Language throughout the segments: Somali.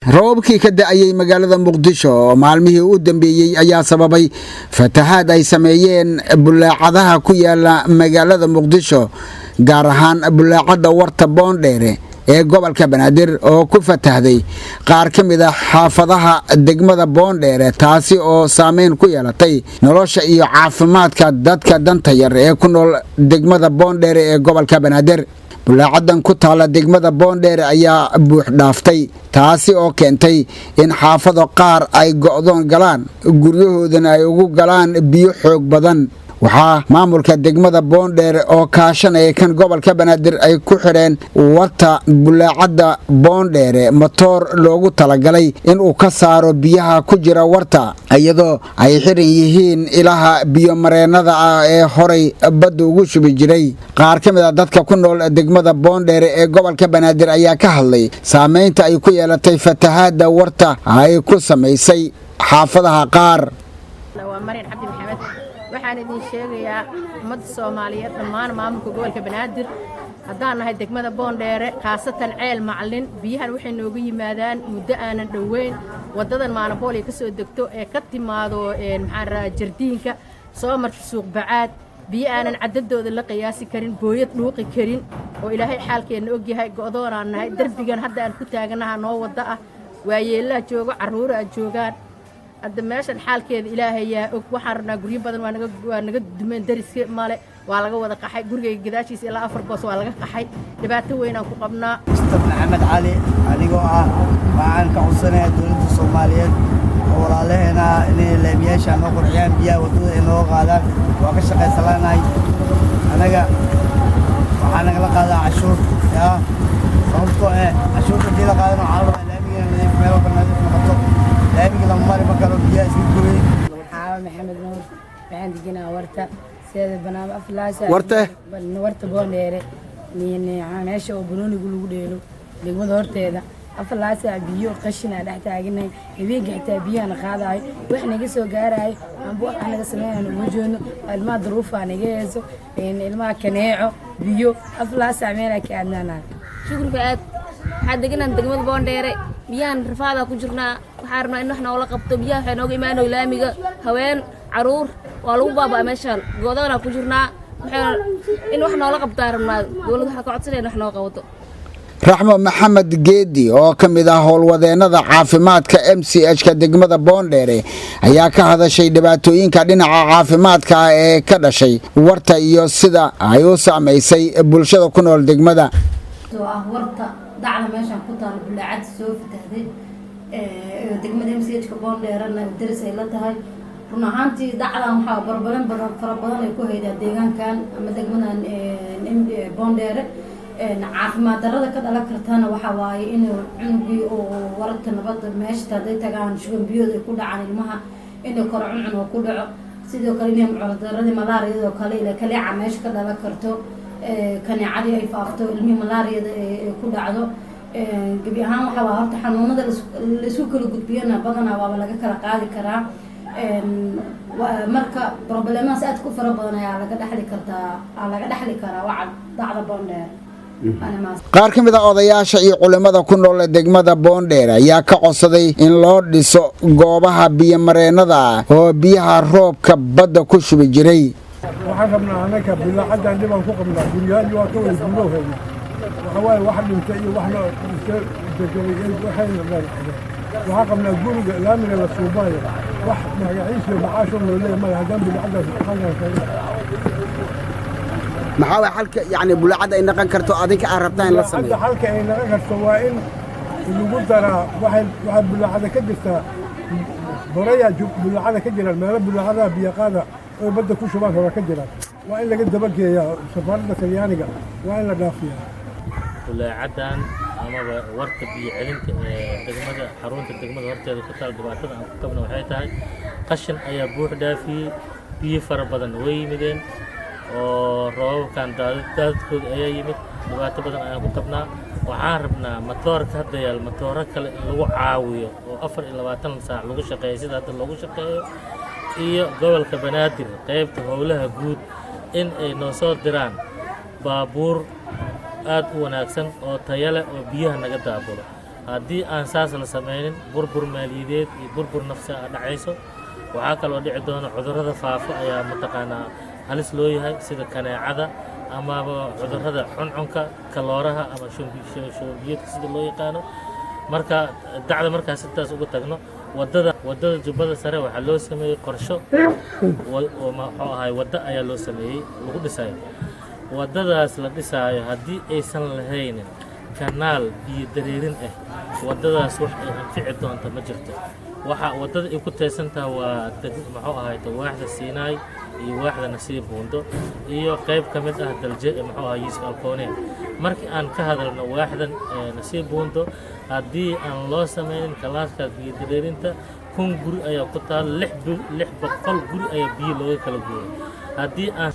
roobkii ka da'ayay magaalada Muqdisho maalmihii u dambeeyay ayaa sababay fatahaad ay sameeyeen bulaacadaha ku yaala magaalada Muqdisho gaar ahaan bulaacada warta Boondheere ee gobolka Banaadir oo ku fatahday qaar ka mid ah xaafadaha degmada Boondheere taasi oo saameyn ku yeelatay nolosha iyo caafimaadka dadka danta yar ee ku nool degmada Boondheere ee gobolka Banaadir bulaacadan ku taala degmada Boondheere ayaa buux dhaaftay taasi oo keentay in xaafado qaar ay go'doon galaan guryahoodana ay ugu galaan biyo xoog badan waxaa maamulka degmada Boondheere oo kaashanaya kan gobolka Banaadir ay ku xireen warta bulaacada Boondheere matoor loogu talagalay in uu ka saaro biyaha ku jira warta iyadoo ay xiran yihiin ilaha biyo mareenada ah ee horay badda ugu shubi jiray qaar ka mid ah dadka ku nool degmada Boondheere ee gobolka Banaadir ayaa ka hadlay saameynta ay ku yeelatay fatahaada warta ay ku sameysay xaafadaha qaar. waxaan idin sheegayaa ummadda Soomaaliyeed dhammaan maamulka gobolka Banaadir haddaan nahay degmada Boondheere khaasatan ceel macallin biyahan waxay noogu yimaadaan muddo aanan dhoweyn wadadan maanabooli ka soo degto ee ka timaado jardiinka soo marta suuq bacaad biyo aanan cadadooda la qiyaasi karin booyad dhuuqi karin oo ilaahay xaalkeena og yahay go'doonaan nahay darbigan hadda aan ku taaganaha noo wada ah waayeelaa joogo carruura joogaan hadda meeshan xaalkeeda ilaahay yaa og waxaan rabnaa guryo badan waa naga dumeen dariska male waa laga wada qaxay gurigayga gadaashiisa ilaa 4 boos waa laga qaxay dhibaato weyn aan ku qabnaa Mustafa Maxamed Cali anigoo ah waxaan ka codsanayaa dawladda Soomaaliyeed oo walaalaheena inay leemiyaasha noo qurxiyaan biyaha wadada ay noo qaadaan waa ka shaqaysanahay anaga waxaan nagala qaadaa cashuur sababtoo cashuurta dila qaadan waxaa la rabaa leemiga nadiif meel walba nadiif noqoto leemiga lama mari ma karo biyaha iska gubay maxamed nuur waxaan deganaa warta sida banaam aflaasa warta Boondheere meesha oo banoonigu lagu dheelo degmada horteeda aflaasa biyo qashin ah dhex taagnay habeenkii xitaa biyana qaadaay wax naga soo gaaraay aan wax naga sameeyaan ugu joogno ilmaha duruufa naga heeso ilmaha kaneeco biyo aflaasa meela ka adnaan shukriga aad waxaan deganaa degmada Boondheere biyahan rafaada ku jirnaa waxaan rabnaa in wax noola qabto biyaha waxay nooga imaanay laamiga haween caruur waa lagu baabaa meeshaan go'doona ku jirnaa in wax noola qabtaa rabnaa dawladda waxa ka codsanayna wax noo qabato Raxmo Maxamed Geedi oo ka mid ah howlwadeenada caafimaadka MCH-ka degmada Boondheere ayaa ka hadashay dhibaatooyinka dhinaca caafimaadka ee ka dhashay warta iyo sida ay u saameysay bulshada ku nool degmada warta dacda meeshan ku taal bulaacad soo fatahday degmada MCH-ka Boondheere daris ay la tahay run ahaantii dacdan waxaa barbaran fara badan ay ku haydaa deegaankan ama degmadan Boondheere caafimaad darrada ka dhalan kartana waxa waaye in cunugii oo warta nabadda meesha haday tagaan shuban biyood ay ku dhacaan ilmaha in kor cuncun oo ku dhaco sidoo kale in cudurradii malaariyada kale ila kaleeca meesha ka dhalan karto kaneecadii ay faafto ilmihii malaariyada ay ku dhacdo gabi ahaan waxa waa horta xanuunada la isku kala gudbiyana badanaa waaba laga kala qaadi karaa marka problemaas aad ku fara badan ayaa laga dhaxli karaa waxa dacda Boondheere qaar ka mid ah odayaasha iyo culimada ku nool degmada Boondheere ayaa ka codsaday in loo dhiso goobaha biyo mareenada oo biyaha roobka badda ku shubi jiray waxaan rabnaa anaka bilaacadan dibaan ku qabnaa guryaha waa ka wada guulooheena waxa waaye wax dhintay iyo wax loo degelay waxayna leedahay waxaan qabnaa guriga laamiga la suubaayo wax magaciisa macaasho loo leeyahay ma haddaan bilaacadaas maxaa way halka yani bulaacada ay naqan karto adinka aan rabtaan la sameeyo halka ay naqan karto waa in lagu daraa waxa bulaacada ka jirta boraya bulaacada ka jira meel bulaacada biyo qaada oo badda ku shubaan hore ka jira waa in laga dabageeyaa safarada Talyaaniga waa in la dhaafiyaa bulaacadan ama warta biyo celinta degmada xarunta degmada horteeda ku taal dhibaatada aan ku qabno waxay tahay qashin ayaa buux dhaafiyay biyo fara badan way yimideen oo roobkan daadadkooda ayaa yimid dhibaato badan ayaan ku qabnaa waxaan rabnaa matoorka hadda yaal matooro kale in lagu caawiyo oo 24 saac lagu shaqeeyo sida hadda lagu shaqeeyo iyo gobolka Banaadir qaybta howlaha guud in ay noo soo diraan baabuur aad u wanaagsan oo tayo leh oo biyaha naga daabulo haddii aan saas la sameynin burbur maaliyadeed iyo burbur nafsi ah dhacayso waxaa kaloo dhici doona cudurrada faafa ayaa mataqaanaa halis loo yahay sida kaneecada amaba cudurrada cuncunka kalooraha ama shubanbiyoodka sida loo yaqaano marka dacda markaas intaas uga tagno wadada jubbada sare waxaa loo sameeyey qorsho oo muxuu ahay wadda ayaa loo sameeyey lagu dhisayo waddadaas la dhisaayo haddii aysan lahaynin kanaal biyo dareerin ah waddadaas wax ay anfici doonta ma jirto waxa waddada ay ku teesantaha waa muxuu ahay waaxda Siinaay iyo waaxda Nasiib Buundo iyo qayb ka mid ah dalje muxuu ahay Yuusuf Alkoone markii aan ka hadalno waaxdan Nasiib Buundo haddii aan loo sameynin kalaaska biyo dareerinta 1,000 guri ayaa ku taal 600 guri ayaa biyo looga kala gooyay haddii aan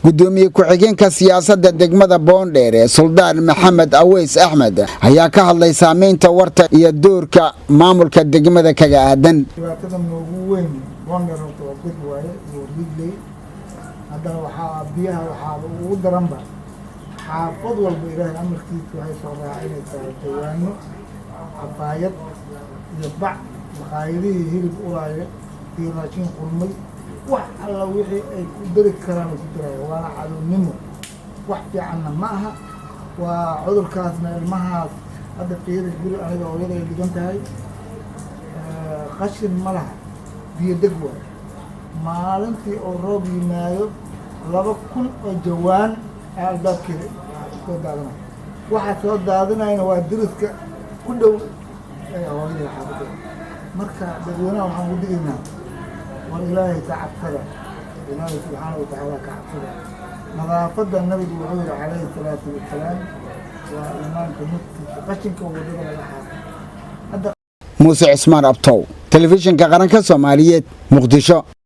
gudoomiye ku-xigeenka siyaasadda degmada Boondheere Suldaan Maxamed Aweys Axmed ayaa ka hadlay saameynta warta iyo doorka maamulka degmada kaga aadan dhibaatada ugu weyn Boondheere oo dad waaye oo rigley hadda waxa biyaha waxa ugu daranba xaafad walba ilaahay amarkiisa waxay soo raacaysaa dawaano cafaayad iyo bac maqaayadihii hilib ulaaya iyo raashin qurmay wax alla wixii ay ku dari karaan ku jiraan waana cadownimo wax fiicanna ma aha waa cudurkaasna ilmahaas hadda qiiri guri aniga hooyada ay dhigan tahay qashin ma laha biyo deg waay maalintii oo roob yimaado 2,000 oo jawaan albaabkeeda soo daadana waxa soo daadinayna waa diriska ku dhow hooyada xaafadda marka dadweynaha waxaan u digaynaa والله تعبتنا الله سبحانه وتعالى كعبتنا نظافة النبي وحور عليه الصلاة والسلام وإيمان كنت قشنك وودنا لحاجة موسى عثمان أبطو تلفزيون كقرن كسوماليات مقدشة